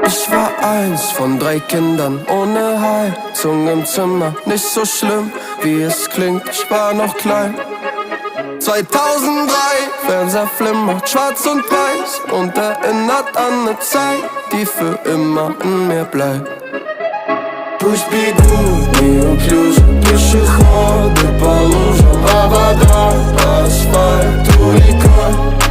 Ich war eins von 3 Kindern ohne Heizung im Zimmer. Nicht so schlimm, wie es klingt, ich war noch klein. 2003, Fernseher flimmert, schwarz und weiß und erinnert an eine Zeit, die für immer in mir bleibt. Пусть бегут неуклюже пешеходы по лужам, а вода, асфальт, у река.